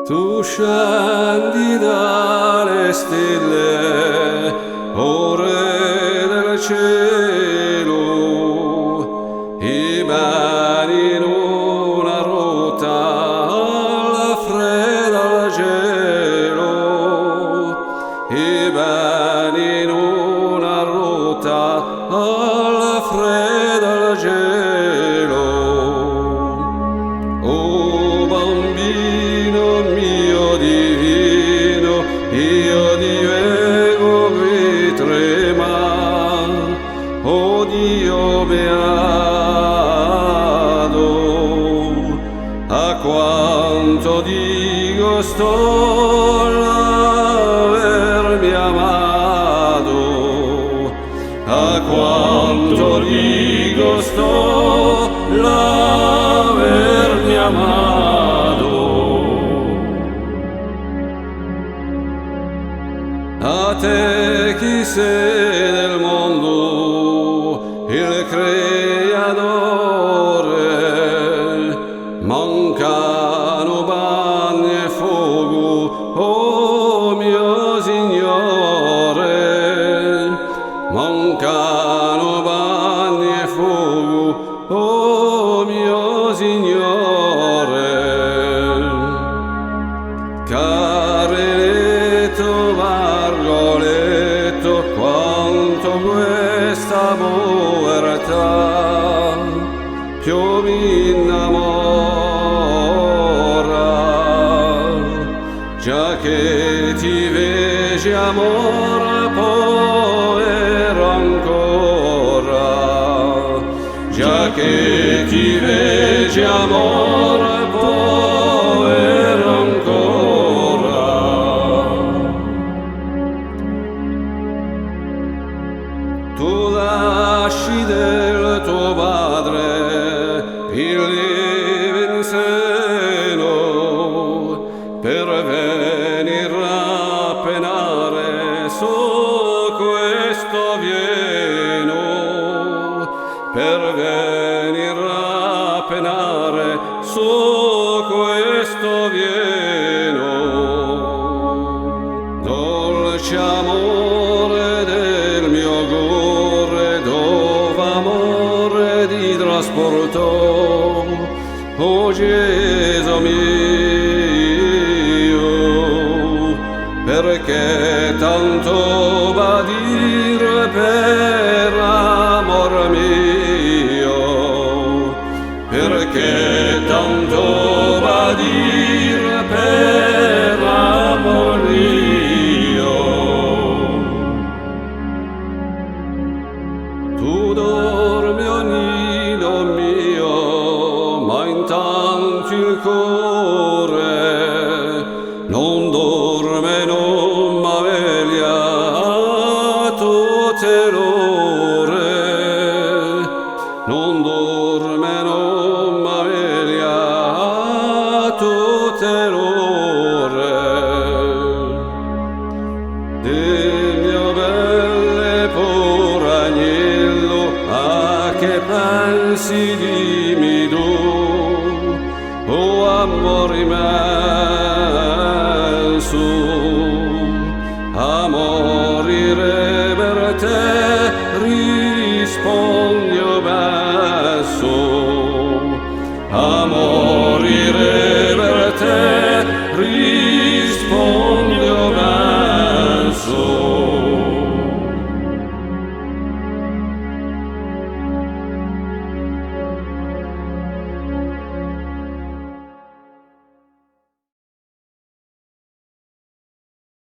Tu scendi dalle stelle, o Re del cielo, i beni in una ruota alla fredda al gelo, i beni in una ruota alla fredda al gelo. O bambino mio divino, io divengo qui trema, o Dio beato, a quanto dico sto l'avermi amato, a quanto dico sto l'avermi amato. A te chi sei del mondo, il creatore, mancano bagni e fuoco, oh mio Signore, mancano bagni e fuoco, oh mio Signore. Careletto, Margoletto, quanto questa povertà più mi innamora, già che ti veci amore poi ero ancora, già che ti veci amore poi ero ancora. Tu lasci del tuo padre il lieve in seno per venir a penare su questo vieno, per venir a penare su questo vieno. Dolce amore del mio cuore, dove amore ti trasportò, o Gesù mio, perché tanto patir per amor mio, perché tanto patir per amor mio. Tu dormi ogni nido mio, ma intanto il cuore non dorme, non m'aveglia tutte l'ore, non dorme, non m'aveglia tutte l'ore. Del mio belle pur agnello, a che pensi dimmi tu, o amor immenso, a morire per te rispondi io penso, a morire